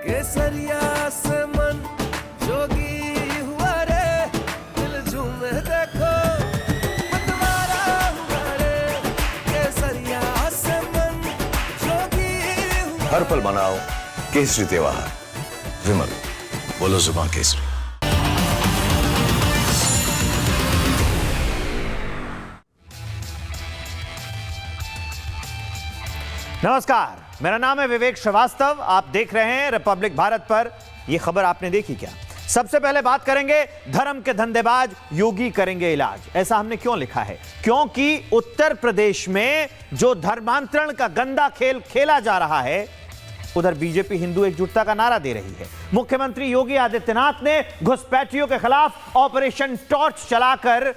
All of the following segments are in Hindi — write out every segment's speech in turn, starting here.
केसरिया से मन जोगी हुआ रे, दिल झूमे देखो मतवारा हुआ रे, केसरिया से मन जोगी हुआ। हर पल मनाओ केसरी त्योहार। विमल, बोलो जुबान केसरी। नमस्कार, मेरा नाम है विवेक श्रीवास्तव। आप देख रहे हैं रिपब्लिक भारत पर। यह खबर आपने देखी क्या? सबसे पहले बात करेंगे धर्म के धंधेबाज योगी करेंगे इलाज। ऐसा हमने क्यों लिखा है? क्योंकि उत्तर प्रदेश में जो धर्मांतरण का गंदा खेल खेला जा रहा है, उधर बीजेपी हिंदू एकजुटता का नारा दे रही है। मुख्यमंत्री योगी आदित्यनाथ ने घुसपैठियों के खिलाफ ऑपरेशन टॉर्च चलाकर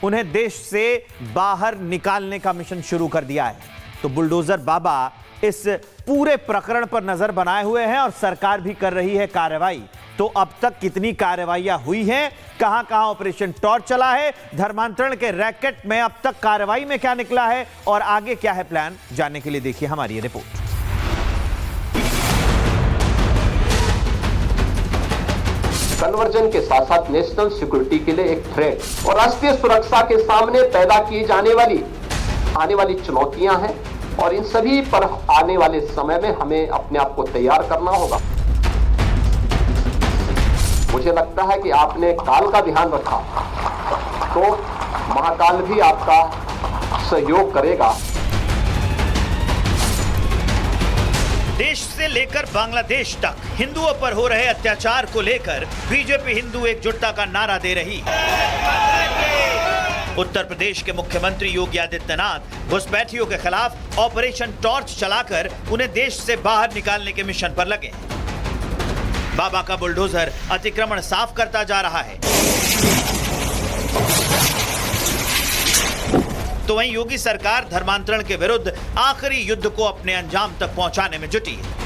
उन्हें देश से बाहर निकालने का मिशन शुरू कर दिया है। तो बुलडोजर बाबा इस पूरे प्रकरण पर नजर बनाए हुए हैं और सरकार भी कर रही है कार्रवाई। तो अब तक कितनी कार्रवाइयां हुई हैं, कहां कहां ऑपरेशन टॉर्च चला है, धर्मांतरण के रैकेट में अब तक कार्रवाई में क्या निकला है और आगे क्या है प्लान, जानने के लिए देखिए हमारी ये रिपोर्ट। कन्वर्जन के साथ साथ नेशनल सिक्योरिटी के लिए एक थ्रेट और राष्ट्रीय सुरक्षा के सामने पैदा की जाने वाली आने वाली चुनौतियां हैं और इन सभी पर आने वाले समय में हमें अपने आप को तैयार करना होगा। मुझे लगता है कि आपने काल का ध्यान रखा तो महाकाल भी आपका सहयोग करेगा। देश से लेकर बांग्लादेश तक हिंदुओं पर हो रहे अत्याचार को लेकर बीजेपी हिंदू एकजुटता का नारा दे रही है। उत्तर प्रदेश के मुख्यमंत्री योगी आदित्यनाथ घुसपैठियों के खिलाफ ऑपरेशन टॉर्च चलाकर उन्हें देश से बाहर निकालने के मिशन पर लगे। बाबा का बुलडोजर अतिक्रमण साफ करता जा रहा है, तो वहीं योगी सरकार धर्मांतरण के विरुद्ध आखिरी युद्ध को अपने अंजाम तक पहुंचाने में जुटी है।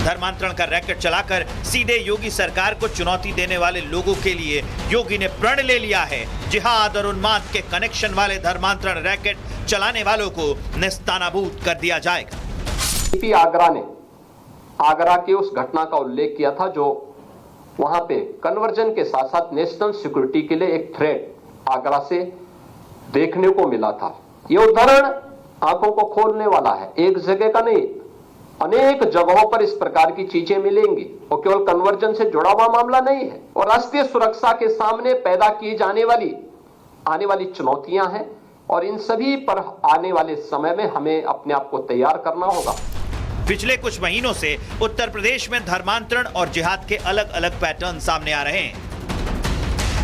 धर्मांतरण का रैकेट चलाकर सीधे योगी सरकार को चुनौती देने वाले लोगों के लिए योगी ने प्रण ले लिया है। जिहाद और उन्माद के कनेक्शन वाले धर्मांतरण रैकेट चलाने वालों को नेस्तनाबूद कर दिया जाएगा। आगरा ने आगरा की उस घटना का उल्लेख किया था जो वहां पे कन्वर्जन के साथ साथ नेशनल सिक्योरिटी के लिए एक थ्रेट आगरा से देखने को मिला था। यह उदाहरण आंखों को खोलने वाला है। एक जगह का नहीं, अनेक जगहों पर इस प्रकार की चीजें मिलेंगी और केवल कन्वर्जन से जुड़ा हुआ मामला नहीं है और राष्ट्रीय सुरक्षा के सामने पैदा की जाने वाली आने वाली चुनौतियां हैं और इन सभी पर आने वाले समय में हमें अपने आप को तैयार करना होगा। पिछले कुछ महीनों से उत्तर प्रदेश में धर्मांतरण और जिहाद के अलग अलग पैटर्न सामने आ रहे हैं।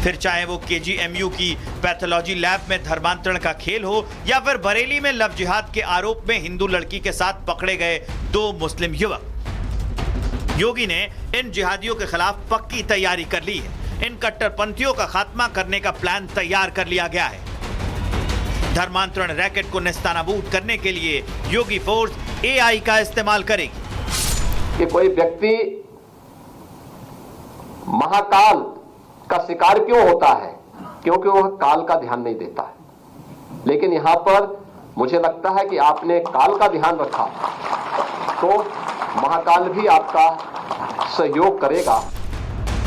फिर चाहे वो केजीएमयू की पैथोलॉजी लैब में धर्मांतरण का खेल हो या फिर बरेली में लव जिहाद के आरोप में हिंदू लड़की के साथ पकड़े गए 2 मुस्लिम युवक। योगी ने इन जिहादियों के खिलाफ पक्की तैयारी कर ली है। इन कट्टरपंथियों का खात्मा करने का प्लान तैयार कर लिया गया है। धर्मांतरण रैकेट को नेस्तनाबूद करने के लिए योगी फोर्स एआई का इस्तेमाल करेगी। कि कोई व्यक्ति महाकाल का शिकार क्यों होता है? क्योंकि वह काल का ध्यान नहीं देता है। लेकिन यहां पर मुझे लगता है कि आपने काल का ध्यान रखा तो महाकाल भी आपका सहयोग करेगा।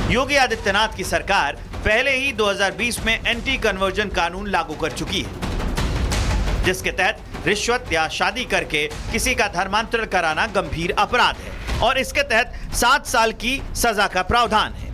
योगी आदित्यनाथ की सरकार पहले ही 2020 में एंटी कन्वर्जन कानून लागू कर चुकी है, जिसके तहत रिश्वत या शादी करके किसी का धर्मांतरण कराना गंभीर अपराध है और इसके तहत 7 साल की सजा का प्रावधान है।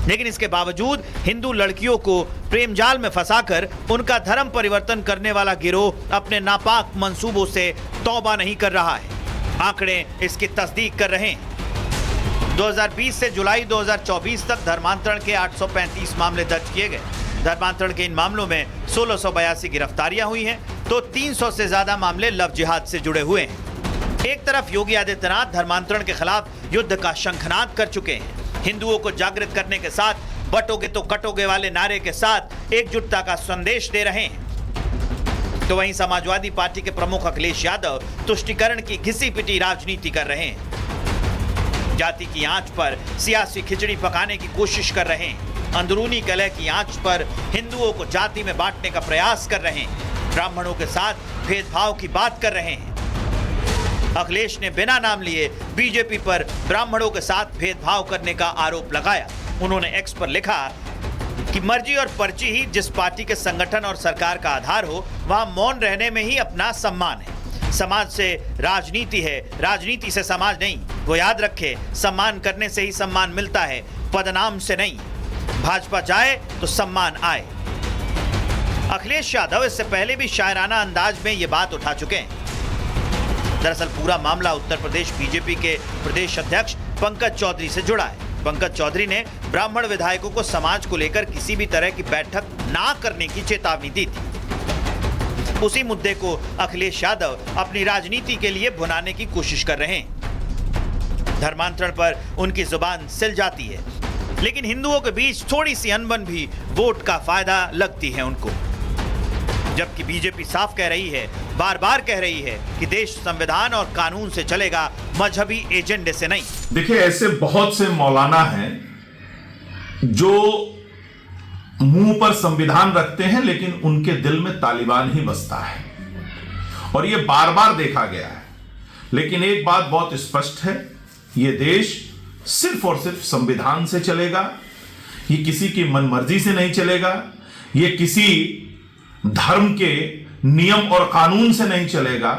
लेकिन इसके बावजूद हिंदू लड़कियों को प्रेम जाल में फंसाकर उनका धर्म परिवर्तन करने वाला गिरोह अपने नापाक मंसूबों से तौबा नहीं कर रहा है। आंकड़े इसकी तस्दीक कर रहे हैं। 2020 से जुलाई 2024 तक धर्मांतरण के 835 मामले दर्ज किए गए। धर्मांतरण के इन मामलों में 1682 गिरफ्तारियां हुई हैं, तो 300 से ज्यादा मामले लव जिहाद से जुड़े हुए हैं। एक तरफ योगी आदित्यनाथ धर्मांतरण के खिलाफ युद्ध का शंखनाद कर चुके हैं। हिंदुओं को जागृत करने के साथ बटोगे तो कटोगे वाले नारे के साथ एकजुटता का संदेश दे रहे हैं। तो वहीं समाजवादी पार्टी के प्रमुख अखिलेश यादव तुष्टीकरण की घिसी पिटी राजनीति कर रहे हैं। जाति की आंच पर सियासी खिचड़ी पकाने की कोशिश कर रहे हैं। अंदरूनी कलह की आंच पर हिंदुओं को जाति में बांटने का प्रयास कर रहे हैं। ब्राह्मणों के साथ भेदभाव की बात कर रहे हैं। अखिलेश ने बिना नाम लिए बीजेपी पर ब्राह्मणों के साथ भेदभाव करने का आरोप लगाया। उन्होंने एक्स पर लिखा कि मर्जी और पर्ची ही जिस पार्टी के संगठन और सरकार का आधार हो, वहां मौन रहने में ही अपना सम्मान है। समाज से राजनीति है, राजनीति से समाज नहीं। वो याद रखे, सम्मान करने से ही सम्मान मिलता है, पदनाम से नहीं। भाजपा जाए तो सम्मान आए। अखिलेश यादव इससे पहले भी शायराना अंदाज में ये बात उठा चुके हैं। दरअसल पूरा मामला उत्तर प्रदेश बीजेपी के प्रदेश अध्यक्ष पंकज चौधरी से जुड़ा है। पंकज चौधरी ने ब्राह्मण विधायकों को समाज को लेकर किसी भी तरह की बैठक ना करने की चेतावनी दी थी। उसी मुद्दे को अखिलेश यादव अपनी राजनीति के लिए भुनाने की कोशिश कर रहे हैं। धर्मांतरण पर उनकी जुबान सिल जाती है, लेकिन हिंदुओं के बीच थोड़ी सी अनबन भी वोट का फायदा लगती है उनको। जबकि बीजेपी साफ कह रही है, बार बार कह रही है कि देश संविधान और कानून से चलेगा, मजहबी एजेंडे से नहीं। देखिए, ऐसे बहुत से मौलाना हैं जो मुंह पर संविधान रखते हैं, लेकिन उनके दिल में तालिबान ही बसता है, और यह बार बार देखा गया है। लेकिन एक बात बहुत स्पष्ट है, यह देश सिर्फ और सिर्फ संविधान से चलेगा। ये किसी की मनमर्जी से नहीं चलेगा, ये किसी धर्म के नियम और कानून से नहीं चलेगा।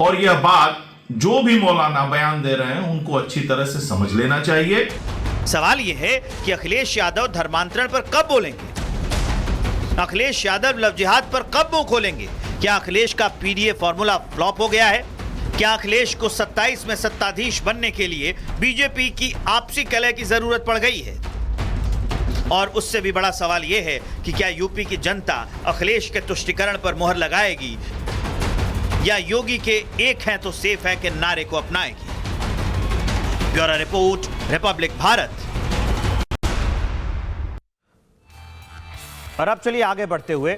और यह बात जो भी मौलाना बयान दे रहे हैं उनको अच्छी तरह से समझ लेना चाहिए। सवाल यह है कि अखिलेश यादव धर्मांतरण पर कब बोलेंगे? अखिलेश यादव लव जिहाद पर कब मुंह खोलेंगे? क्या अखिलेश का पीडीए फॉर्मूला फ्लॉप हो गया है? क्या अखिलेश को 27 में सत्ताधीश बनने के लिए बीजेपी की आपसी कलह की जरूरत पड़ गई है? और उससे भी बड़ा सवाल यह है कि क्या यूपी की जनता अखिलेश के तुष्टीकरण पर मुहर लगाएगी या योगी के एक है तो सेफ है के नारे को अपनाएगी? Bureau report, Republic Bharat. और अब चलिए आगे बढ़ते हुए,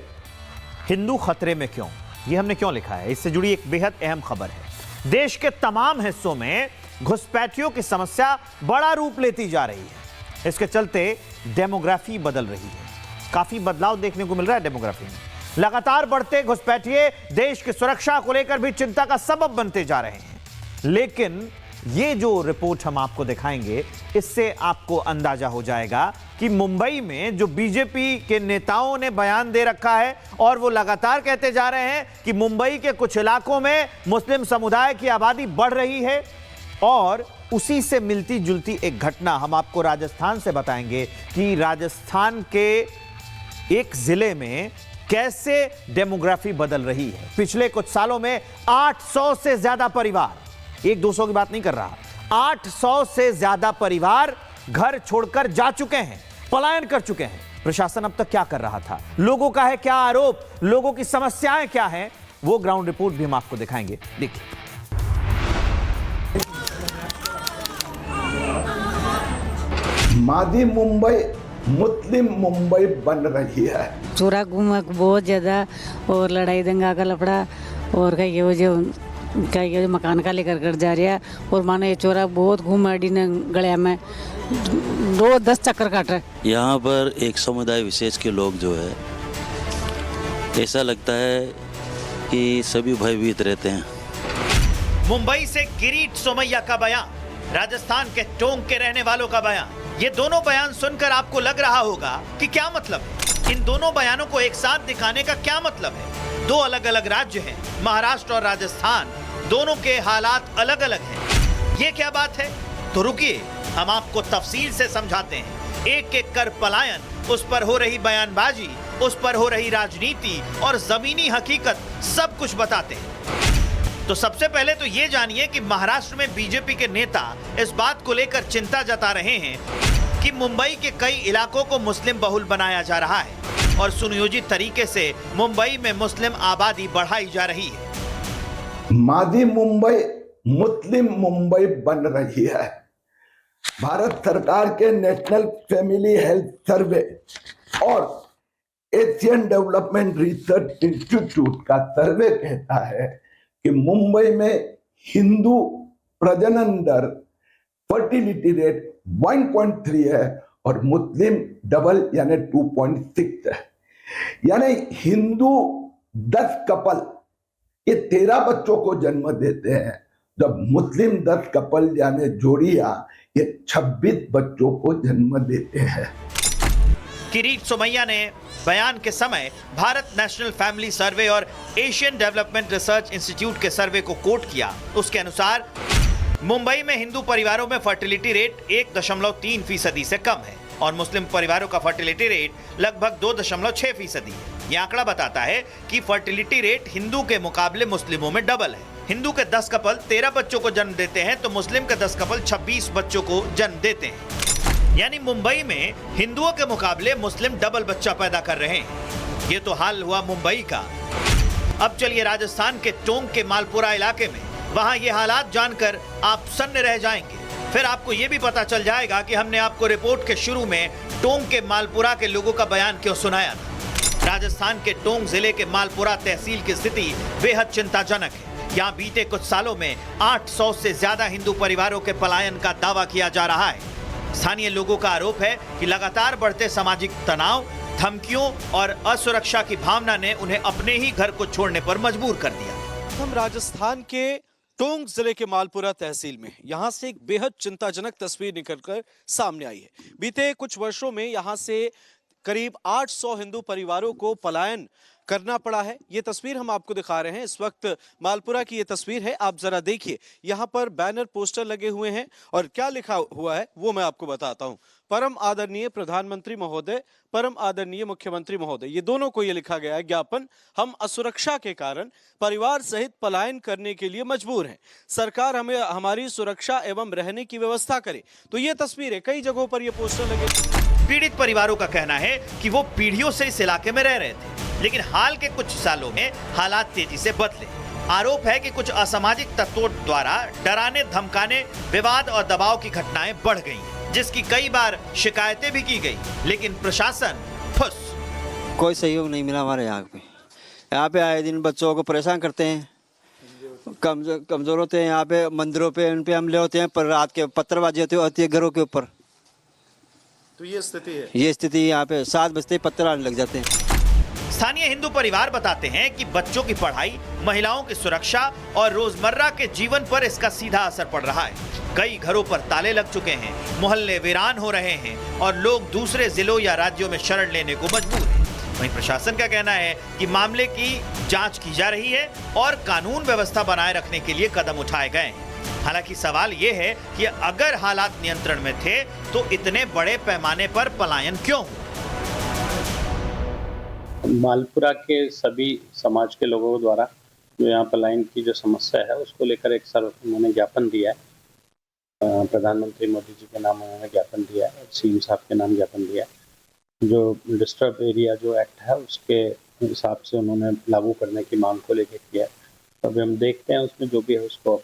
हिंदू खतरे में क्यों, यह हमने क्यों लिखा है, इससे जुड़ी एक बेहद अहम खबर है। देश के तमाम हिस्सों में घुसपैठियों की समस्या बड़ा रूप लेती जा रही है। इसके चलते डेमोग्राफी बदल रही है। काफी बदलाव देखने को मिल रहा है डेमोग्राफी में। लगातार बढ़ते घुसपैठिए देश की सुरक्षा को लेकर भी चिंता का सबब बनते जा रहे हैं। लेकिन ये जो रिपोर्ट हम आपको दिखाएंगे, इससे आपको अंदाजा हो जाएगा कि मुंबई में जो बीजेपी के नेताओं ने बयान दे रखा है, और वो लगातार कहते जा रहे हैं कि मुंबई के कुछ इलाकों में मुस्लिम समुदाय की आबादी बढ़ रही है। और उसी से मिलती जुलती एक घटना हम आपको राजस्थान से बताएंगे कि राजस्थान के एक जिले में कैसे डेमोग्राफी बदल रही है। पिछले कुछ सालों में 800 से ज्यादा परिवार, 100-200 की बात नहीं कर रहा, 800 से ज्यादा परिवार घर छोड़कर जा चुके हैं, पलायन कर चुके हैं। प्रशासन अब तक क्या कर रहा था, लोगों का है क्या आरोप, लोगों की समस्याएं क्या हैं, वो ग्राउंड रिपोर्ट भी हम आपको दिखाएंगे। देखिए, मादी मुंबई मुस्लिम मुंबई बन रही है। चोरा घूमक बहुत ज़्यादा, और लड़ाई दंगा का लफड़ा, और कई जो मकान का लेकर कर जा रहा है। और मानो ये चोरा बहुत घूम अड़ी ने गलिया में 2-10 चक्कर काट रहे। यहाँ पर एक समुदाय विशेष के लोग जो है, ऐसा लगता है कि सभी भयभीत रहते हैं। मुंबई से किरीट सोमैया का बयान, राजस्थान के टोंक के रहने वालों का बयान, ये दोनों बयान सुनकर आपको लग रहा होगा कि क्या मतलब है। इन दोनों बयानों को एक साथ दिखाने का क्या मतलब है? दो अलग अलग राज्य हैं, महाराष्ट्र और राजस्थान, दोनों के हालात अलग अलग हैं। ये क्या बात है? तो रुकिए, हम आपको तफसील से समझाते हैं। एक एक कर पलायन, उस पर हो रही बयानबाजी, उस पर हो रही राजनीति और जमीनी हकीकत, सब कुछ बताते हैं। तो सबसे पहले तो ये जानिए कि महाराष्ट्र में बीजेपी के नेता इस बात को लेकर चिंता जता रहे हैं कि मुंबई के कई इलाकों को मुस्लिम बहुल बनाया जा रहा है और सुनियोजित तरीके से मुंबई में मुस्लिम आबादी बढ़ाई जा रही है। मादी मुंबई मुस्लिम मुंबई बन रही है। भारत सरकार के नेशनल फैमिली हेल्थ सर्वे और एशियन डेवलपमेंट रिसर्च इंस्टीट्यूट का सर्वे कहता है कि मुंबई में हिंदू प्रजनन दर, फर्टिलिटी रेट 1.3 है और मुस्लिम डबल यानी 2.6 है। यानी हिंदू 10 कपल ये 13 बच्चों को जन्म देते हैं जब मुस्लिम 10 कपल यानी जोड़ियां ये 26 बच्चों को जन्म देते हैं। किरीट सोमैया ने बयान के समय भारत नेशनल फैमिली सर्वे और एशियन डेवलपमेंट रिसर्च इंस्टीट्यूट के सर्वे को कोट किया। उसके अनुसार मुंबई में हिंदू परिवारों में फर्टिलिटी रेट 1.3% से कम है और मुस्लिम परिवारों का फर्टिलिटी रेट लगभग 2.6% है। यह आंकड़ा बताता है कि फर्टिलिटी रेट हिंदू के मुकाबले मुस्लिमों में डबल है। हिंदू के 10 कपल 13 बच्चों को जन्म देते हैं तो मुस्लिम के 10 कपल 26 बच्चों को जन्म देते हैं। यानी मुंबई में हिंदुओं के मुकाबले मुस्लिम डबल बच्चा पैदा कर रहे हैं। ये तो हाल हुआ मुंबई का। अब चलिए राजस्थान के टोंक के मालपुरा इलाके में, वहां ये हालात जानकर आप सन्न रह जाएंगे। फिर आपको ये भी पता चल जाएगा कि हमने आपको रिपोर्ट के शुरू में टोंक के मालपुरा के लोगों का बयान क्यों सुनाया था। राजस्थान के टोंक जिले के मालपुरा तहसील की स्थिति बेहद चिंताजनक है। यहाँ बीते कुछ सालों में 800 से ज्यादा हिंदू परिवारों के पलायन का दावा किया जा रहा है। स्थानीय लोगों का आरोप है कि लगातार बढ़ते सामाजिक तनाव, धमकियों और असुरक्षा की भावना ने उन्हें अपने ही घर को छोड़ने पर मजबूर कर दिया। हम राजस्थान के टोंक जिले के मालपुरा तहसील में यहां से एक बेहद चिंताजनक तस्वीर निकलकर सामने आई है। बीते कुछ वर्षों में यहां से करीब 800 हिंदू परिवारों को पलायन करना पड़ा है। ये तस्वीर हम आपको दिखा रहे हैं। इस वक्त मालपुरा की ये तस्वीर है, आप जरा देखिए। यहाँ पर बैनर पोस्टर लगे हुए हैं और क्या लिखा हुआ है वो मैं आपको बताता हूँ। परम आदरणीय प्रधानमंत्री महोदय, परम आदरणीय मुख्यमंत्री महोदय, ये दोनों को ये लिखा गया है ज्ञापन। हम असुरक्षा के कारण परिवार सहित पलायन करने के लिए मजबूर हैं। सरकार हमें हमारी सुरक्षा एवं रहने की व्यवस्था करे। तो ये तस्वीर है, कई जगहों पर ये पोस्टर लगे। पीड़ित परिवारों का कहना है कि वो पीढ़ियों से इस इलाके में रह रहे थे, लेकिन हाल के कुछ सालों में हालात तेजी से बदले। आरोप है कि कुछ असामाजिक तत्वों द्वारा डराने, धमकाने, विवाद और दबाव की घटनाएं बढ़ गई, जिसकी कई बार शिकायतें भी की गई, लेकिन प्रशासन फुस। कोई सहयोग नहीं मिला हमारे यहाँ पे आए दिन बच्चों को परेशान करते हैं। कमजोर होते हैं यहाँ पे, मंदिरों पे उन पे हमले होते हैं, पर रात के पत्थरबाजी होती है घरों के ऊपर। तो ये स्थिति है, ये स्थिति यहाँ पे 7 बजते ही पत्थर आने लग जाते हैं। स्थानीय हिंदू परिवार बताते हैं कि बच्चों की पढ़ाई, महिलाओं की सुरक्षा और रोजमर्रा के जीवन पर इसका सीधा असर पड़ रहा है। कई घरों पर ताले लग चुके हैं, मोहल्ले वीरान हो रहे हैं और लोग दूसरे जिलों या राज्यों में शरण लेने को मजबूर हैं। वहीं प्रशासन का कहना है कि मामले की जांच की जा रही है और कानून व्यवस्था बनाए रखने के लिए कदम उठाए गए हैं। हालांकि सवाल ये है कि अगर हालात नियंत्रण में थे तो इतने बड़े पैमाने पर पलायन क्यों हुआ? मालपुरा के सभी समाज के लोगों द्वारा जो यहाँ पलायन की जो समस्या है उसको लेकर एक उन्होंने ज्ञापन दिया है। प्रधानमंत्री मोदी जी के नाम उन्होंने ज्ञापन दिया है, सीएम साहब के नाम ज्ञापन दिया है। जो डिस्टर्ब एरिया जो एक्ट है उसके हिसाब से उन्होंने लागू करने की मांग को लेकर किया है। तो अभी हम देखते हैं उसमें जो भी है उसको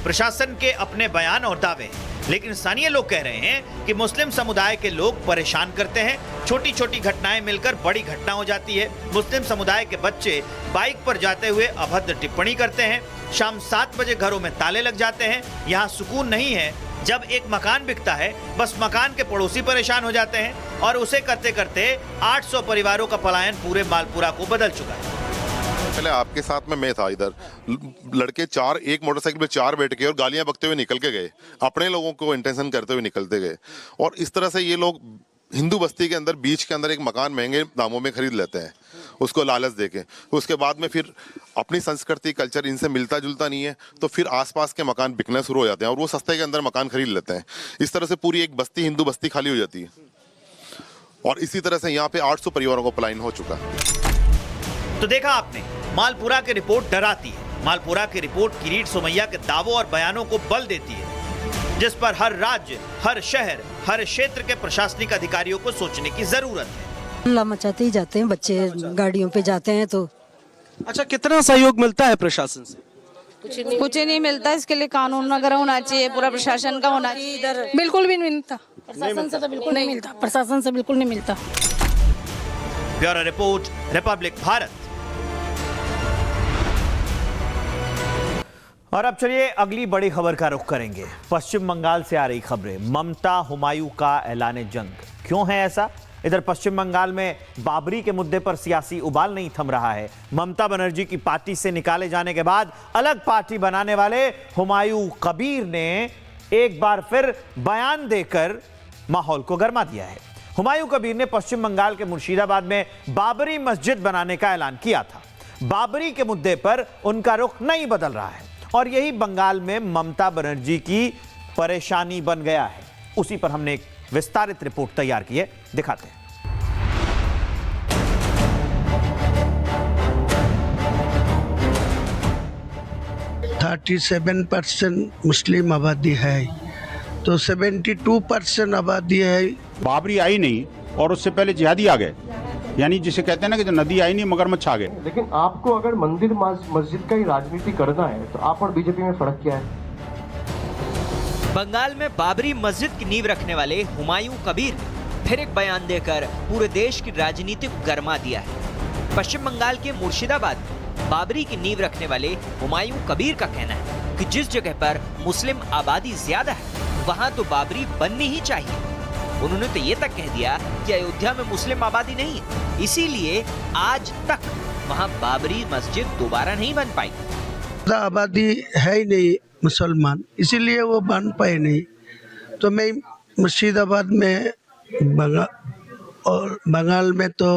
प्रशासन के अपने बयान और दावे, लेकिन स्थानीय लोग कह रहे हैं कि मुस्लिम समुदाय के लोग परेशान करते हैं। छोटी छोटी घटनाएं मिलकर बड़ी घटना हो जाती है। मुस्लिम समुदाय के बच्चे बाइक पर जाते हुए अभद्र टिप्पणी करते हैं। शाम 7 बजे घरों में ताले लग जाते हैं। यहाँ सुकून नहीं है। जब एक मकान बिकता है बस मकान के पड़ोसी परेशान हो जाते हैं और उसे करते करते 800 परिवारों का पलायन पूरे मालपुरा को बदल चुका है। पहले आपके साथ में मैं था, इधर लड़के 4 एक मोटरसाइकिल पे 4 बैठ के और गालियां बकते हुए निकल के गए, अपने लोगों को इंटेंशन करते हुए निकलते गए। और इस तरह से ये लोग हिंदू बस्ती के अंदर बीच के अंदर एक मकान महंगे दामों में खरीद लेते हैं, उसको लालच देके। उसके बाद में फिर अपनी संस्कृति कल्चर इनसे मिलता जुलता नहीं है, तो फिर आसपास के मकान बिकना शुरू हो जाते हैं और वो सस्ते के अंदर मकान खरीद लेते हैं। इस तरह से पूरी एक बस्ती, हिंदू बस्ती खाली हो जाती है। और इसी तरह से यहाँ पे 800 परिवारों को पलायन हो चुका है। तो देखा आपने, मालपुरा की रिपोर्ट डराती है। मालपुरा की रिपोर्ट किरीट सोमैया के दावों और बयानों को बल देती है, जिस पर हर राज्य, हर शहर, हर क्षेत्र के प्रशासनिक अधिकारियों को सोचने की जरूरत है। हल्ला मचाते ही जाते हैं बच्चे, गाड़ियों पे जाते हैं तो। अच्छा, कितना सहयोग मिलता है प्रशासन से? कुछ नहीं मिलता। इसके लिए कानून वगैरह होना चाहिए, पूरा प्रशासन का होना चाहिए। बिल्कुल भी नहीं मिलता, प्रशासन से तो बिल्कुल नहीं मिलता, प्रशासन से बिल्कुल नहीं मिलता। Bureau report, Republic Bharat. और अब चलिए अगली बड़ी खबर का रुख करेंगे। पश्चिम बंगाल से आ रही खबरें। ममता हुमायूं का ऐलान जंग, क्यों है ऐसा? इधर पश्चिम बंगाल में बाबरी के मुद्दे पर सियासी उबाल नहीं थम रहा है। ममता बनर्जी की पार्टी से निकाले जाने के बाद अलग पार्टी बनाने वाले हुमायूं कबीर ने एक बार फिर बयान देकर माहौल को गर्मा दिया है। हुमायूं कबीर ने पश्चिम बंगाल के मुर्शिदाबाद में बाबरी मस्जिद बनाने का ऐलान किया था। बाबरी के मुद्दे पर उनका रुख नहीं बदल रहा है और यही बंगाल में ममता बनर्जी की परेशानी बन गया है। उसी पर हमने एक विस्तारित रिपोर्ट तैयार की है, दिखाते हैं। %37 मुस्लिम आबादी है, तो 72% आबादी है। बाबरी आई नहीं और उससे पहले जिहादी आ गए, यानी जिसे कहते हैं ना कि जो नदी आई नहीं मगरमच्छ आ गए। लेकिन आपको अगर मंदिर मस्जिद का ही राजनीति करना है तो आप और बीजेपी में फर्क क्या है? बंगाल में बाबरी मस्जिद की नींव रखने वाले हुमायूं कबीर फिर एक बयान देकर पूरे देश की राजनीति को गरमा दिया है। पश्चिम बंगाल के मुर्शिदाबाद में बाबरी की नींव रखने वाले हुमायूं कबीर का कहना है कि जिस जगह पर मुस्लिम आबादी ज्यादा है वहां तो बाबरी बननी ही चाहिए। उन्होंने तो ये तक कह दिया कि अयोध्या में मुस्लिम आबादी नहीं है, इसीलिए आज तक वहां बाबरी मस्जिद दोबारा नहीं बन पाई। आबादी है ही नहीं मुसलमान, इसीलिए वो बन पाए नहीं। तो मैं मुर्शिदाबाद में बंगाल में तो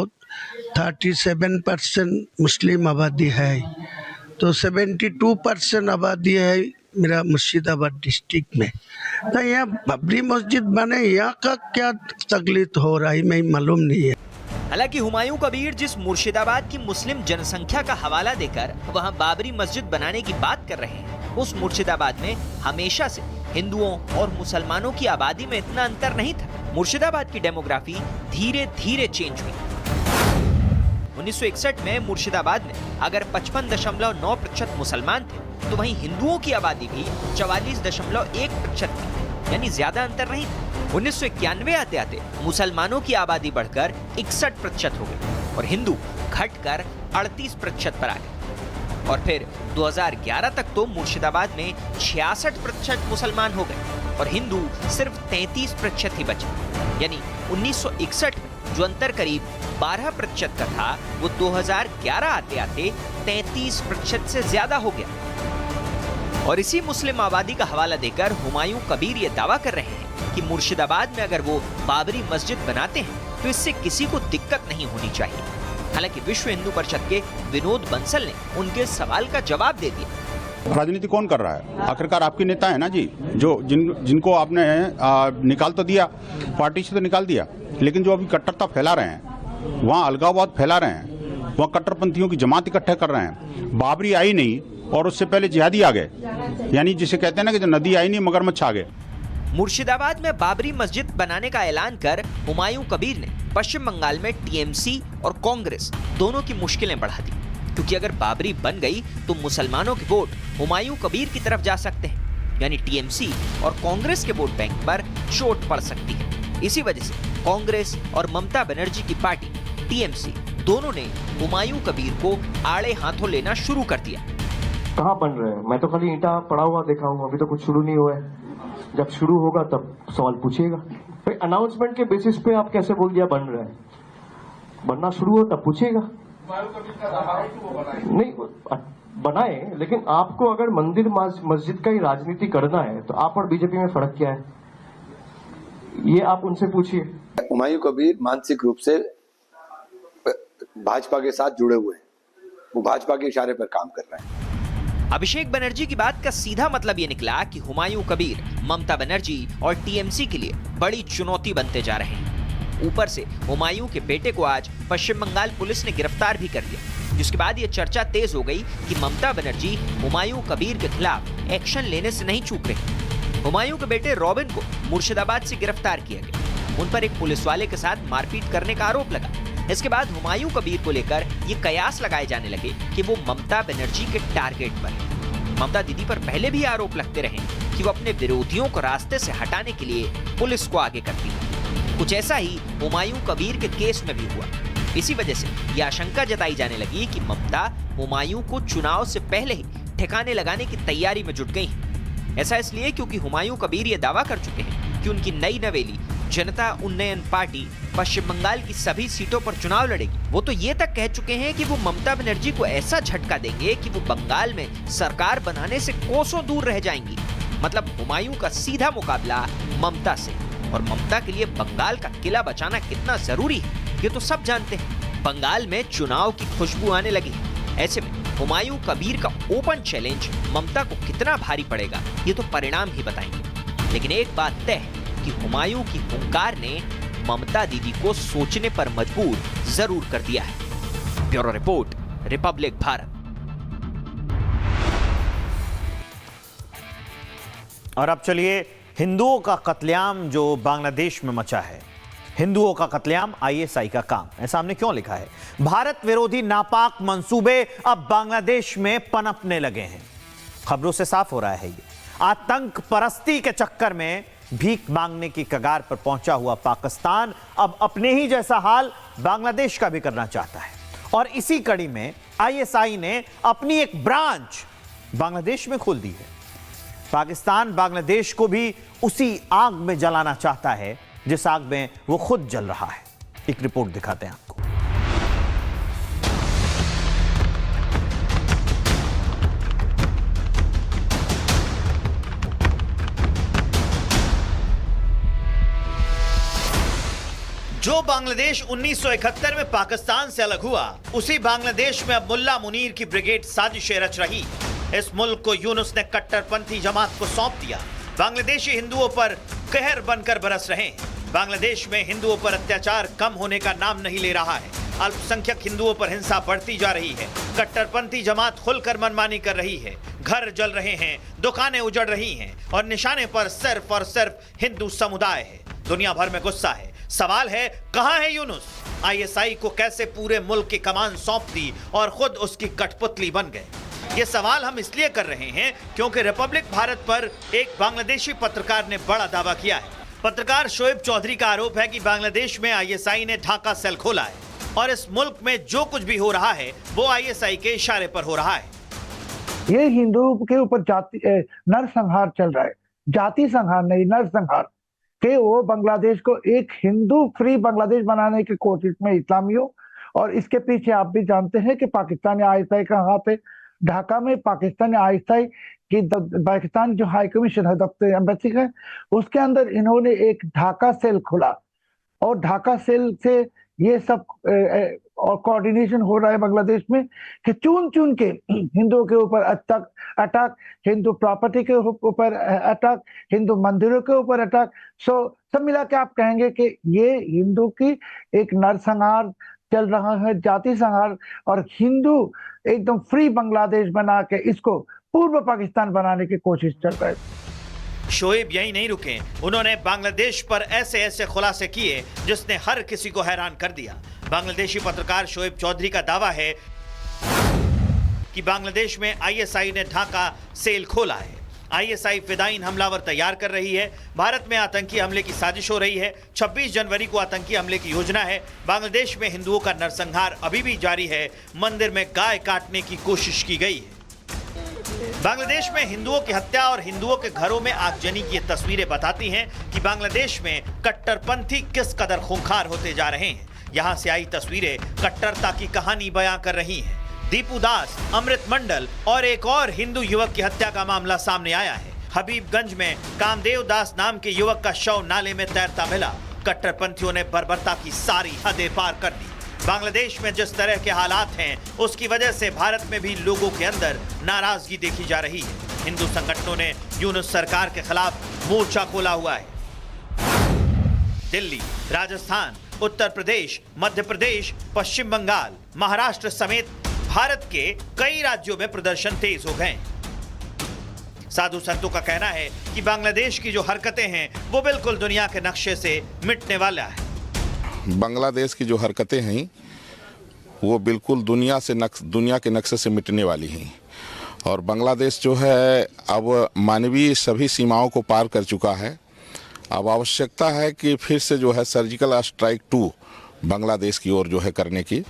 37% मुस्लिम आबादी है, तो 72% आबादी है मेरा मुर्शिदाबाद डिस्ट्रिक्ट में। तो यहाँ बाबरी मस्जिद बने, यहाँ का क्या तकलीफ हो रहा है मैं मालूम नहीं है। हालांकि हुमायूं कबीर जिस मुर्शिदाबाद की मुस्लिम जनसंख्या का हवाला देकर वहां बाबरी मस्जिद बनाने की बात कर रहे हैं, उस मुर्शिदाबाद में हमेशा से हिंदुओं और मुसलमानों की आबादी में इतना अंतर नहीं था। मुर्शिदाबाद की डेमोग्राफी धीरे धीरे चेंज हुई। 1961 में मुर्शिदाबाद में अगर 55.9% मुसलमान थे तो वहीं हिंदुओं की आबादी भी 44.1% थी, यानी ज्यादा अंतर नहीं था। 1991 आते आते मुसलमानों की आबादी बढ़कर 61% हो गई और हिंदू घटकर 38% पर आ गए। और फिर 2011 तक तो मुर्शिदाबाद में 66% मुसलमान हो गए और हिंदू सिर्फ 33% ही बचे। यानी 1961 में जो अंतर करीब 12% का था वो 2011 आते आते 33% से ज्यादा हो गया। और इसी मुस्लिम आबादी का हवाला देकर हुमायूं कबीर ये दावा कर रहे हैं कि मुर्शिदाबाद में अगर वो बाबरी मस्जिद बनाते हैं तो इससे किसी को दिक्कत नहीं होनी चाहिए। हालांकि विश्व हिंदू परिषद के विनोद बंसल ने उनके सवाल का जवाब दे दिया। राजनीति कौन कर रहा है? आखिरकार आपके नेता है ना जी, जो जिनको आपने निकाल तो दिया, पार्टी से तो निकाल दिया, लेकिन जो अभी कट्टरता फैला रहे हैं, वहाँ अलगाववाद फैला रहे हैं, वहाँ कट्टरपंथियों की जमात इकट्ठे कर रहे हैं। बाबरी आई नहीं और उससे पहले जिहादी आ गए, यानी जिसे कहते हैं ना कि जो नदी आई नहीं मगरमच्छ आ गए। मुर्शिदाबाद में बाबरी मस्जिद बनाने का ऐलान कर हुमायूं कबीर ने पश्चिम बंगाल में टीएमसी और कांग्रेस दोनों की मुश्किलें बढ़ा दी, क्योंकि अगर बाबरी बन गई तो मुसलमानों के वोट हुमायूं कबीर की तरफ जा सकते हैं, यानी टीएमसी और कांग्रेस के वोट बैंक पर चोट पड़ सकती है। इसी वजह से कांग्रेस और ममता बनर्जी की पार्टी टीएमसी दोनों ने हुमायूं कबीर को आड़े हाथों लेना शुरू कर दिया। कहाँ बन रहे हैं? मैं तो खाली ईंटा पड़ा हुआ देखा हूँ, अभी तो कुछ शुरू नहीं हुआ है। जब शुरू होगा तब सवाल पूछिएगा। भाई अनाउंसमेंट के बेसिस पे आप कैसे बोल दिया बन रहा है? बनना शुरू हो तब पूछिएगा। नहीं बनाए, लेकिन आपको अगर मंदिर मस्जिद का ही राजनीति करना है तो आप और बीजेपी में फर्क क्या है, ये आप उनसे पूछिए। हुमायूं कबीर मानसिक रूप से भाजपा के साथ जुड़े हुए हैं, वो भाजपा के इशारे पर काम कर रहे हैं। अभिषेक बनर्जी की बात का सीधा मतलब ये निकला कि हुमायूं कबीर ममता बनर्जी और टीएमसी के लिए बड़ी चुनौती बनते जा रहे हैं। ऊपर से हुमायूं के बेटे को आज पश्चिम बंगाल पुलिस ने गिरफ्तार भी कर दिया, जिसके बाद ये चर्चा तेज हो गई कि ममता बनर्जी हुमायूं कबीर के खिलाफ एक्शन लेने से नहीं चूक रहे। हुमायूं के बेटे रॉबिन को मुर्शिदाबाद से गिरफ्तार किया गया। उन पर एक पुलिस वाले के साथ मारपीट करने का आरोप लगा। इसके बाद हुमायूं कबीर को लेकर ये कयास लगाए जाने लगे कि वो ममता बनर्जी के टारगेट पर। ममता दीदी पर पहले भी आरोप लगते रहे कि वो अपने विरोधियों को रास्ते से हटाने के लिए पुलिस को आगे करती है। कुछ ऐसा ही हुमायूं कबीर के केस में भी हुआ। इसी वजह से यह आशंका जताई जाने लगी कि ममता हुमायूं को चुनाव से पहले ही ठिकाने लगाने की तैयारी में जुट गई हैं। ऐसा इसलिए क्योंकि हुमायूं कबीर ये दावा कर चुके हैं कि उनकी नई नवेली जनता उन्नयन पार्टी पश्चिम बंगाल की सभी सीटों पर चुनाव लड़ेगी। वो तो ये तक कह चुके हैं कि वो ममता बनर्जी को ऐसा झटका देंगे कि वो बंगाल में सरकार बनाने से कोसों दूर रह जाएंगी। मतलब हुमायूं का सीधा मुकाबला ममता से। और ममता के लिए बंगाल का किला बचाना कितना जरूरी है ये तो सब जानते हैं। बंगाल में चुनाव की खुशबू आने लगी है। ऐसे में हुमायूं कबीर का ओपन चैलेंज ममता को कितना भारी पड़ेगा ये तो परिणाम ही बताएंगे। लेकिन एक बात तय है कि हुमायूं की हुंकार ने ममता दीदी को सोचने पर मजबूर जरूर कर दिया है। Bureau report, Republic Bharat. और अब चलिए हिंदुओं का कत्लेआम जो बांग्लादेश में मचा है, हिंदुओं का कत्लेआम आईएसआई का काम, ऐसा हमने क्यों लिखा है? भारत विरोधी नापाक मंसूबे अब बांग्लादेश में पनपने लगे हैं। खबरों से साफ हो रहा है ये आतंक परस्ती के चक्कर में भीख मांगने की कगार पर पहुंचा हुआ पाकिस्तान अब अपने ही जैसा हाल बांग्लादेश का भी करना चाहता है। और इसी कड़ी में आईएसआई ने अपनी एक ब्रांच बांग्लादेश में खोल दी है। पाकिस्तान बांग्लादेश को भी उसी आग में जलाना चाहता है जिस आग में वो खुद जल रहा है। एक रिपोर्ट दिखाते हैं आपको। जो बांग्लादेश 1971 में पाकिस्तान से अलग हुआ, उसी बांग्लादेश में अब मुल्ला मुनीर की ब्रिगेड साजिशें रच रही। इस मुल्क को यूनुस ने कट्टरपंथी जमात को सौंप दिया। बांग्लादेशी हिंदुओं पर कहर बनकर बरस रहे हैं। बांग्लादेश में हिंदुओं पर अत्याचार कम होने का नाम नहीं ले रहा है। अल्पसंख्यक हिंदुओं पर हिंसा बढ़ती जा रही है। कट्टरपंथी जमात खुलकर मनमानी कर रही है। घर जल रहे हैं, दुकानें उजड़ रही हैं और निशाने पर सिर्फ और सिर्फ हिंदू समुदाय है। दुनिया भर में गुस्सा है। सवाल है, कहां है यूनुस? आईएसआई को कैसे पूरे मुल्क की कमान सौंप दी और खुद उसकी कठपुतली बन गए? ये सवाल हम इसलिए कर रहे हैं क्योंकि रिपब्लिक भारत पर एक बांग्लादेशी पत्रकार ने बड़ा दावा किया है। पत्रकार शोएब चौधरी का आरोप है कि बांग्लादेश में आईएसआई ने ढाका सेल खोला है और इस मुल्क में जो कुछ भी हो रहा है वो आईएसआई के इशारे पर हो रहा है। ये हिंदुओं के ऊपर जाति नरसंहार चल रहा है। जाति संहार नहीं, नरसंहार कि वो बांग्लादेश को एक हिंदू फ्री बांग्लादेश बनाने की कोशिश में इस्लामियों, और इसके पीछे आप भी जानते हैं कि पाकिस्तानी आईएसआई का यहाँ पे ढाका में पाकिस्तानी आईएसआई की पाकिस्तान जो हाई कमीशन है, दफ्तर एम्बेसी है, उसके अंदर इन्होंने एक ढाका सेल खोला और ढाका सेल से ये सब और कोऑर्डिनेशन हो रहा है बांग्लादेश में कि चुन चुन के हिंदुओं के ऊपर अटैक, हिंदू प्रॉपर्टी के ऊपर अटैक, हिंदू मंदिरों के ऊपर अटैक। सब मिला के आप कहेंगे कि ये हिंदू की एक नरसंहार चल रहा है, जाति संहार, और हिंदू एकदम फ्री बांग्लादेश बना के इसको पूर्व पाकिस्तान बनाने की कोशिश चल रहा है। शोएब यही नहीं रुके, उन्होंने बांग्लादेश पर ऐसे ऐसे खुलासे किए जिसने हर किसी को हैरान कर दिया। बांग्लादेशी पत्रकार शोएब चौधरी का दावा है कि बांग्लादेश में आईएसआई ने ढाका सेल खोला है। आईएसआई फिदायीन हमलावर तैयार कर रही है। भारत में आतंकी हमले की साजिश हो रही है। 26 जनवरी को आतंकी हमले की योजना है। बांग्लादेश में हिंदुओं का नरसंहार अभी भी जारी है। मंदिर में गाय काटने की कोशिश की गई है। बांग्लादेश में हिंदुओं की हत्या और हिंदुओं के घरों में आगजनी की तस्वीरें बताती हैं कि बांग्लादेश में कट्टरपंथी किस कदर खूंखार होते जा रहे हैं। यहां से आई तस्वीरें कट्टरता की कहानी बयां कर रही हैं। दीपू दास, अमृत मंडल और एक और हिंदू युवक की हत्या का मामला सामने आया है। हबीबगंज में कामदेव दास नाम के युवक का शव नाले में तैरता मिला। कट्टरपंथियों ने बर्बरता की सारी हदें पार कर दी। बांग्लादेश में जिस तरह के हालात हैं उसकी वजह से भारत में भी लोगों के अंदर नाराजगी देखी जा रही है। हिंदू संगठनों ने यूनुस सरकार के खिलाफ मोर्चा खोला हुआ है। दिल्ली, राजस्थान, उत्तर प्रदेश, मध्य प्रदेश, पश्चिम बंगाल, महाराष्ट्र समेत भारत के कई राज्यों में प्रदर्शन तेज हो गए। साधु संतों का कहना है कि बांग्लादेश की जो हरकतें हैं वो बिल्कुल दुनिया के नक्शे से मिटने वाला है। बांग्लादेश की जो हरकतें हैं वो बिल्कुल दुनिया के नक्शे से मिटने वाली हैं। और बांग्लादेश जो है अब मानवीय सभी सीमाओं को पार कर चुका है। अब आवश्यकता है कि फिर से जो है सर्जिकल स्ट्राइक 2 बांग्लादेश की ओर जो है करने की।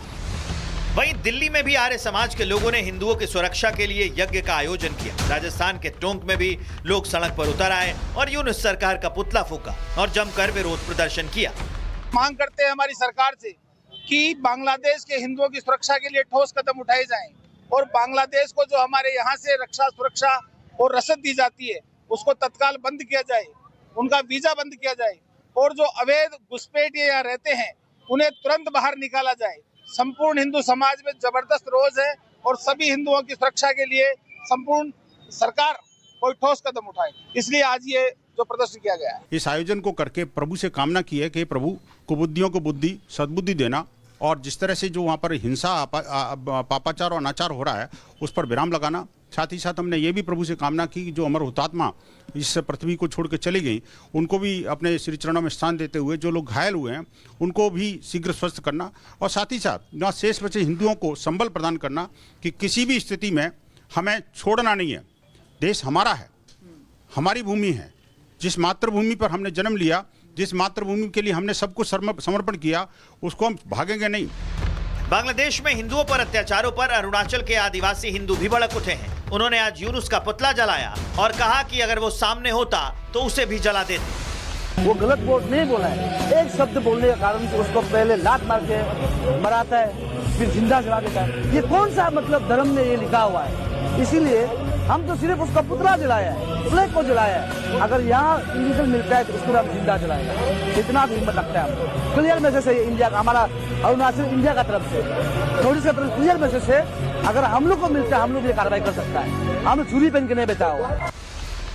वहीं दिल्ली में भी आर्य समाज के लोगों ने हिंदुओं की सुरक्षा के लिए यज्ञ का आयोजन किया। राजस्थान के टोंक में भी लोग सड़क पर उतर आए और यूनुस सरकार का पुतला फूंका और जमकर विरोध प्रदर्शन किया। मांग करते हैं हमारी सरकार से कि बांग्लादेश के हिंदुओं की सुरक्षा के लिए ठोस कदम उठाए जाएं और बांग्लादेश को जो हमारे यहाँ से रक्षा सुरक्षा और रसद दी जाती है उसको तत्काल बंद किया जाए, उनका वीजा बंद किया जाए और जो अवैध घुसपैठिए यहाँ रहते हैं उन्हें तुरंत बाहर निकाला जाए। संपूर्ण हिंदू समाज में जबरदस्त रोष है और सभी हिंदुओं की सुरक्षा के लिए संपूर्ण सरकार कोई ठोस कदम उठाए, इसलिए आज ये जो प्रदर्शन किया गया है। इस आयोजन को करके प्रभु से कामना की है कि प्रभु कुबुद्धियों को बुद्धि सद्बुद्धि देना और जिस तरह से जो वहाँ पर हिंसा पापाचार और अनाचार हो रहा है उस पर विराम लगाना। साथ ही साथ हमने ये भी प्रभु से कामना की कि जो अमर हुतात्मा इस पृथ्वी को छोड़ के चली गई उनको भी अपने श्री चरणों में स्थान देते हुए जो लोग घायल हुए हैं उनको भी शीघ्र स्वस्थ करना और साथ ही साथ जहाँ शेष बचे हिंदुओं को संबल प्रदान करना कि किसी भी स्थिति में हमें छोड़ना नहीं है। देश हमारा है, हमारी भूमि है, जिस मातृभूमि पर हमने जन्म लिया, जिस मातृभूमि के लिए हमने सब कुछ समर्पण किया उसको हम भागेंगे नहीं। बांग्लादेश में हिंदुओं पर अत्याचारों पर अरुणाचल के आदिवासी हिंदू भी भड़क उठे हैं। उन्होंने आज यूनुस का पुतला जलाया और कहा कि अगर वो सामने होता तो उसे भी जला देते। वो गलत बोल नहीं बोला है, एक शब्द बोलने के कारण से उसको पहले लात मार के मराता है फिर जिंदा जला देता है। ये कौन सा मतलब धर्म में ये लिखा हुआ है? इसीलिए हम तो सिर्फ उसका पुतला जलाया है, फ्लैग को जलाया है। अगर यहाँ इंडिविजुअल मिलता है तो उसको हम जिंदा जलाएगा, इतना भी हिम्मत रखता है हमको। क्लियर मैसेज है इंडिया का, हमारा अरुणाचल इंडिया का तरफ से, नॉर्थ ईस्ट का तरफ क्लियर मैसेज है। अगर हम लोग को मिलता है हम लोग ये कार्रवाई कर सकता है। हम लोग चूड़ी पहन के नहीं बैठा हुआ।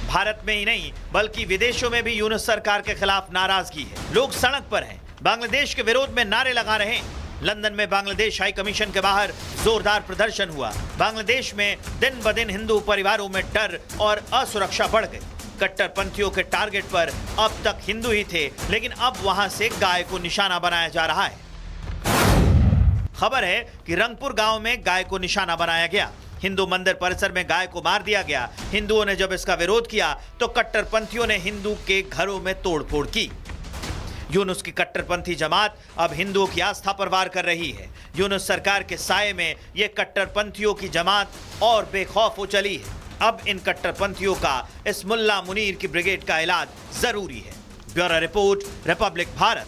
भारत में ही नहीं बल्कि विदेशों में भी यूनुस सरकार के खिलाफ नाराजगी है। लोग सड़क पर हैं, बांग्लादेश के विरोध में नारे लगा रहे हैं। लंदन में बांग्लादेश हाई कमीशन के बाहर जोरदार प्रदर्शन हुआ। बांग्लादेश में दिन ब दिन हिंदू परिवारों में डर और असुरक्षा बढ़ गई। कट्टरपंथियों के टारगेट पर अब तक हिंदू ही थे, लेकिन अब वहां से गाय को निशाना बनाया जा रहा है। खबर है कि रंगपुर गांव में गाय को निशाना बनाया गया। हिंदू मंदिर परिसर में गाय को मार दिया गया। हिंदुओं ने जब इसका विरोध किया तो कट्टरपंथियों ने हिंदू के घरों में तोड़फोड़ की। यूनुस की कट्टरपंथी जमात अब हिंदुओं की आस्था पर वार कर रही है। यूनुस सरकार के साये में ये कट्टरपंथियों की जमात और बेखौफ हो चली है। अब इन कट्टरपंथियों का इस मुल्ला मुनीर की ब्रिगेड का इलाज जरूरी है। Bureau report, Republic Bharat.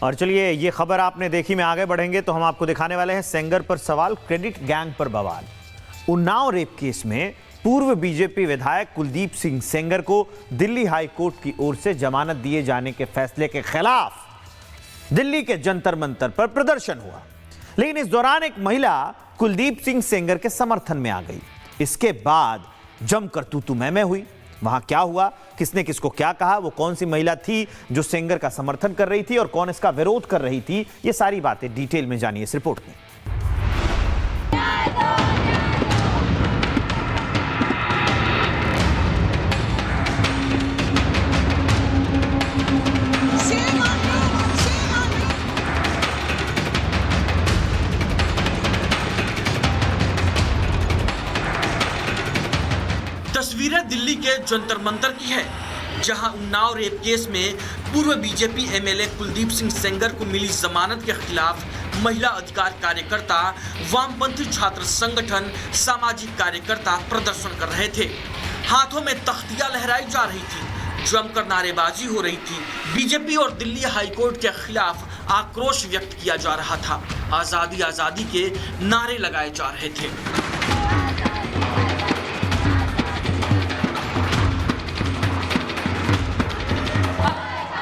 और चलिए, ये खबर आपने देखी, में आगे बढ़ेंगे तो हम आपको दिखाने वाले हैं सेंगर पर सवाल, क्रेडिट गैंग पर बवाल। उन्नाव रेप केस में पूर्व बीजेपी विधायक कुलदीप सिंह सेंगर को दिल्ली हाई कोर्ट की ओर से जमानत दिए जाने के फैसले के खिलाफ दिल्ली के जंतर मंतर पर प्रदर्शन हुआ। लेकिन इस दौरान एक महिला कुलदीप सिंह सेंगर के समर्थन में आ गई। इसके बाद जमकर तू मैं हुई। वहां क्या हुआ, किसने किसको क्या कहा, वो कौन सी महिला थी जो सेंगर का समर्थन कर रही थी और कौन इसका विरोध कर रही थी, ये सारी बातें डिटेल में जानिए इस रिपोर्ट में। तस्वीरें दिल्ली के जंतर मंतर की है, जहां उन्नाव रेप केस में पूर्व बीजेपी एमएलए कुलदीप सिंह सेंगर को मिली जमानत के खिलाफ महिला अधिकार कार्यकर्ता, वामपंथी छात्र संगठन, सामाजिक कार्यकर्ता प्रदर्शन कर रहे थे। हाथों में तख्तियां लहराई जा रही थी, जमकर नारेबाजी हो रही थी। बीजेपी और दिल्ली हाईकोर्ट के खिलाफ आक्रोश व्यक्त किया जा रहा था। आजादी आजादी के नारे लगाए जा रहे थे।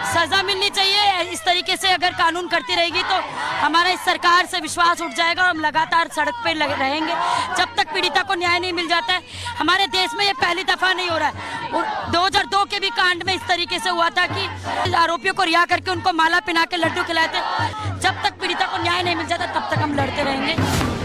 सजा मिलनी चाहिए। इस तरीके से अगर कानून करती रहेगी तो हमारा इस सरकार से विश्वास उठ जाएगा और हम लगातार सड़क पे रहेंगे जब तक पीड़िता को न्याय नहीं मिल जाता है। हमारे देश में ये पहली दफा नहीं हो रहा है। और 2002 के भी कांड में इस तरीके से हुआ था कि आरोपियों को रिहा करके उनको माला पहना के लड्डू खिलाए थे। जब तक पीड़िता को न्याय नहीं मिल जाता तब तक हम लड़ते रहेंगे।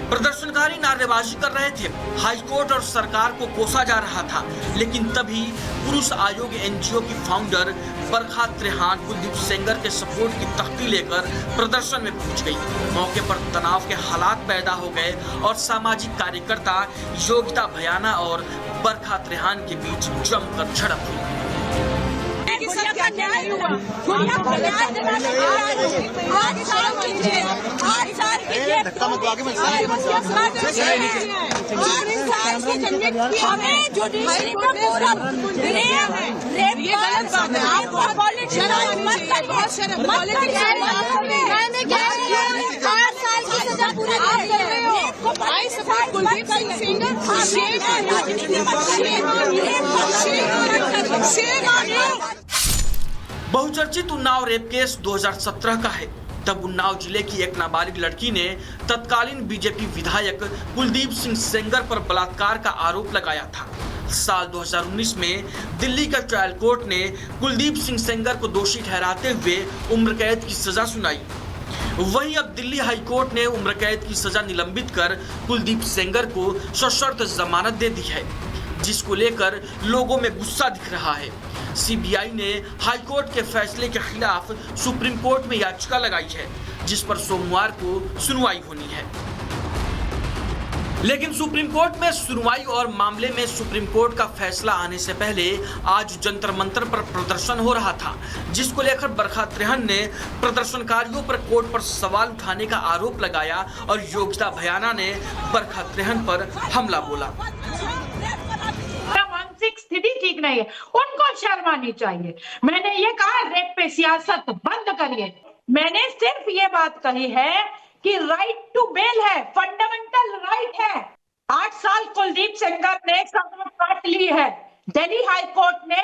प्रदर्शनकारी नारेबाजी कर रहे थे। हाईकोर्ट और सरकार को कोसा जा रहा था, लेकिन तभी पुरुष आयोग एनजीओ की फाउंडर बरखा त्रेहान कुलदीप सेंगर के सपोर्ट की तख्ती लेकर प्रदर्शन में पहुंच गई। मौके पर तनाव के हालात पैदा हो गए और सामाजिक कार्यकर्ता योगिता भयाना और बरखा त्रेहान के बीच जमकर झड़प हुई। न्याय हुआ, गुड़िया को न्याय दिलाने के लिए 8 साल की जेल, 8 साल की जेल, 8 साल की जेल। हमें जुडिशरी को रेप ये गलत बात है। आप पॉलिटिशियन मत करिए, मत करिए। 8 साल की सजा पूरी कर रहे हो। I support Kuldeep Singh Sengar. बहुचर्चित उन्नाव रेप केस 2017 का है। तब उन्नाव जिले की एक नाबालिग लड़की ने तत्कालीन बीजेपी विधायक कुलदीप सिंह सेंगर पर बलात्कार का आरोप लगाया था। साल 2019 में दिल्ली का ट्रायल कोर्ट ने कुलदीप सिंह सेंगर को दोषी ठहराते हुए उम्र कैद की सजा सुनाई। वहीं अब दिल्ली हाई कोर्ट ने उम्र कैद की सजा निलंबित कर कुलदीप सेंगर को सशर्त जमानत दे दी है, जिसको लेकर लोगों में गुस्सा दिख रहा है। सीबीआई ने हाई कोर्ट के फैसले के खिलाफ सुप्रीम कोर्ट में याचिका लगाई है, जिस पर सोमवार को सुनवाई होनी है। लेकिन सुप्रीम कोर्ट में सुनवाई और मामले में सुप्रीम कोर्ट का फैसला आने से पहले आज जंतर मंतर पर प्रदर्शन हो रहा था, जिसको लेकर बरखा त्रेहन ने प्रदर्शनकारियों पर कोर्ट पर सवाल उठाने का आरोप लगाया और योगिता भयाना ने बरखा त्रेहन पर हमला बोला। मानसिक स्थिति ठीक नहीं है, उनको शर्म आनी चाहिए। मैंने ये कहा रेप पे सियासत बंद करिए। मैंने सिर्फ ये बात कही है कि राइट टू बेल है, फंडामेंटल राइट है। 8 साल कुलदीप सेंगर ने सजा काट ली है। दिल्ली हाई कोर्ट ने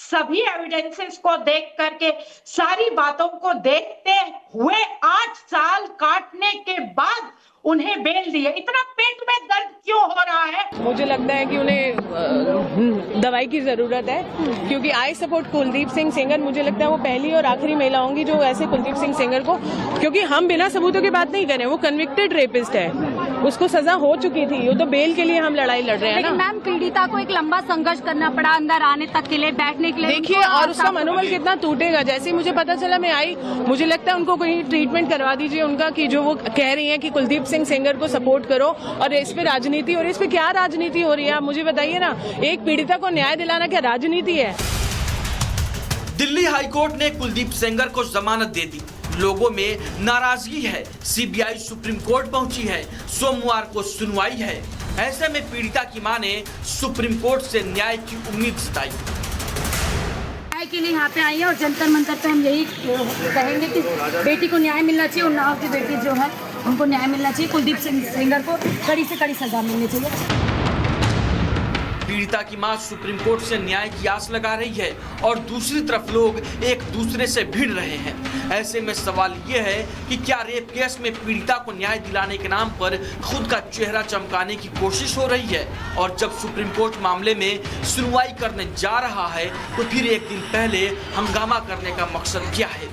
सभी एविडेंसेस को देख करके, सारी बातों को देखते हुए 8 साल काटने के बाद उन्हें बेल दिए। इतना पेट में दर्द क्यों हो रहा है? मुझे लगता है कि उन्हें दवाई की जरूरत है, क्योंकि आई सपोर्ट कुलदीप सिंह सेंगर। मुझे लगता है वो पहली और आखिरी महिला होंगी जो ऐसे कुलदीप सिंह सेंगर को, क्योंकि हम बिना सबूतों की बात नहीं करें, वो कन्विक्टेड रेपिस्ट है, उसको सजा हो चुकी थी। वो तो बेल के लिए हम लड़ाई लड़ रहे हैं ना। मैम, पीड़िता को एक लंबा संघर्ष करना पड़ा अंदर आने तक के लिए, बैठने के लिए। देखिए, और उसका मनोबल कितना टूटेगा। जैसे मुझे पता चला मैं आई, मुझे लगता है उनको कोई ट्रीटमेंट करवा दीजिए उनका, कि जो वो कह रही है कि कुलदीप सिंह सेंगर को सपोर्ट करो और इस पे राजनीति, और इस पे क्या राजनीति हो रही है आप मुझे बताइए ना। एक पीड़िता को न्याय दिलाना क्या राजनीति है? दिल्ली हाईकोर्ट ने कुलदीप सेंगर को जमानत दे दी। लोगों में नाराजगी है। सीबीआई सुप्रीम कोर्ट पहुंची है। सोमवार को सुनवाई है। ऐसे में पीड़िता की मां ने सुप्रीम कोर्ट से न्याय की उम्मीद जताई। न्याय के लिए यहाँ पे आई है और जंतर मंतर पे हम यही कहेंगे कि बेटी को न्याय मिलना चाहिए। उन्नाव की बेटी जो है उनको न्याय मिलना चाहिए। कुलदीप सिंह सेंगर को कड़ी से कड़ी सजा मिलनी चाहिए। पीड़िता की मां सुप्रीम कोर्ट से न्याय की आस लगा रही है और दूसरी तरफ लोग एक दूसरे से भिड़ रहे हैं। ऐसे में सवाल ये है कि क्या रेप केस में पीड़िता को न्याय दिलाने के नाम पर खुद का चेहरा चमकाने की कोशिश हो रही है? और जब सुप्रीम कोर्ट मामले में सुनवाई करने जा रहा है तो फिर एक दिन पहले हंगामा करने का मकसद क्या है?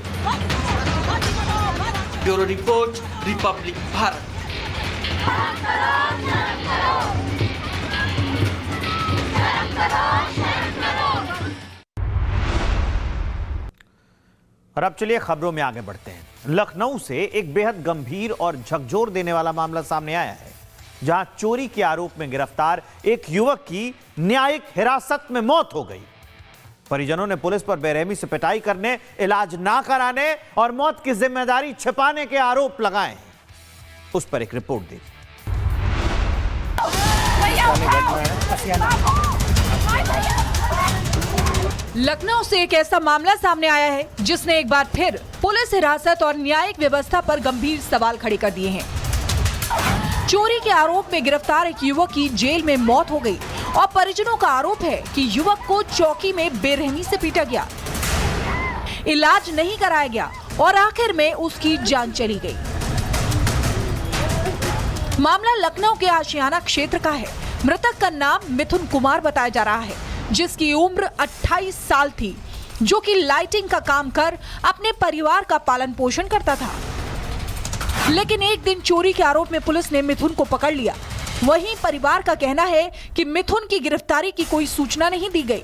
Bureau report, Republic Bharat. और अब चलिए खबरों में आगे बढ़ते हैं। लखनऊ से एक बेहद गंभीर और झकझोर देने वाला मामला सामने आया है, जहां चोरी के आरोप में गिरफ्तार एक युवक की न्यायिक हिरासत में मौत हो गई। परिजनों ने पुलिस पर बेरहमी से पिटाई करने, इलाज ना कराने और मौत की जिम्मेदारी छिपाने के आरोप लगाए। उस पर एक रिपोर्ट दी। लखनऊ से एक ऐसा मामला सामने आया है जिसने एक बार फिर पुलिस हिरासत और न्यायिक व्यवस्था पर गंभीर सवाल खड़े कर दिए हैं। चोरी के आरोप में गिरफ्तार एक युवक की जेल में मौत हो गई और परिजनों का आरोप है कि युवक को चौकी में बेरहमी से पीटा गया, इलाज नहीं कराया गया और आखिर में उसकी जान चली गई। मामला लखनऊ के आशियाना क्षेत्र का है। मृतक का नाम मिथुन कुमार बताया जा रहा है, जिसकी उम्र 28 साल थी, जो कि लाइटिंग का काम कर अपने परिवार का पालन पोषण करता था। लेकिन एक दिन चोरी के आरोप में पुलिस ने मिथुन को पकड़ लिया। वहीं परिवार का कहना है कि मिथुन की गिरफ्तारी की कोई सूचना नहीं दी गई।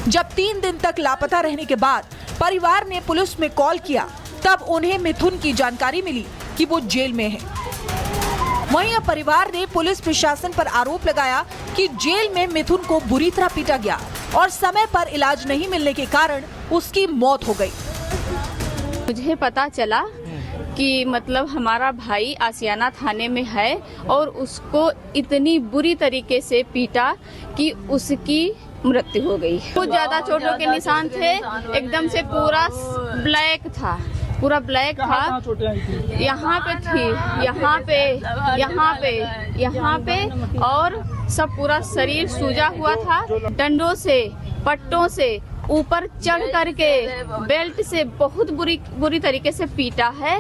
जब 3 दिन तक लापता रहने के बाद परिवार ने पुलिस में कॉल किया, तब उन्हें मिथुन की जानकारी मिली कि वो जेल में है। वहीं अब परिवार ने पुलिस प्रशासन पर आरोप लगाया कि जेल में मिथुन को बुरी तरह पीटा गया और समय पर इलाज नहीं मिलने के कारण उसकी मौत हो गई। मुझे पता चला कि मतलब हमारा भाई आसियाना थाने में है और उसको इतनी बुरी तरीके से पीटा कि उसकी मृत्यु हो गई। बहुत ज्यादा चोटों के निशान थे, एकदम से पूरा ब्लैक था, पूरा ब्लैक था। यहाँ पे थी, यहाँ पे, यहाँ पे, यहाँ पे और सब पूरा शरीर सूजा हुआ था। डंडों से, पट्टों से ऊपर चढ़ करके बेल्ट से बहुत बुरी तरीके से पीटा है।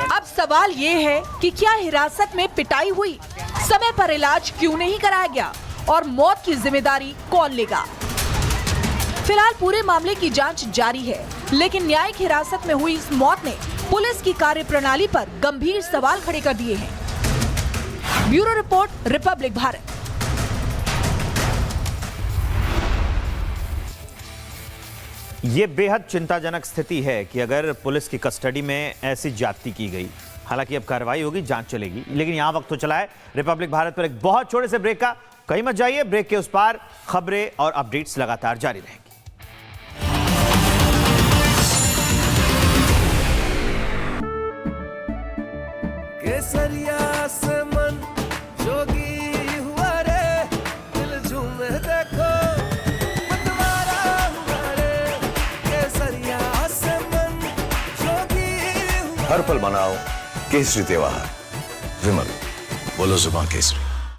अब सवाल ये है कि क्या हिरासत में पिटाई हुई, समय पर इलाज क्यों नहीं कराया गया और मौत की जिम्मेदारी कौन लेगा? फिलहाल पूरे मामले की जांच जारी है, लेकिन न्यायिक हिरासत में हुई इस मौत ने पुलिस की कार्यप्रणाली पर गंभीर सवाल खड़े कर दिए हैं। Bureau report, Republic Bharat. ये बेहद चिंताजनक स्थिति है कि अगर पुलिस की कस्टडी में ऐसी ज्यादती की गई। हालांकि अब कार्रवाई होगी, जांच चलेगी, लेकिन यहां वक्त तो चला है रिपब्लिक भारत पर एक बहुत छोटे से ब्रेक का। कहीं मत जाइए, ब्रेक के उस पार खबरें और अपडेट्स लगातार जारी रहेंगी। केसरिया से मन जोगी हुआ रे, दिल झूमे देखो मतवारा हुआ रे, केसरिया से मन जोगी हुआ। हर पल मनाओ केसरी त्योहार। विमल, बोलो जुबान केसरी।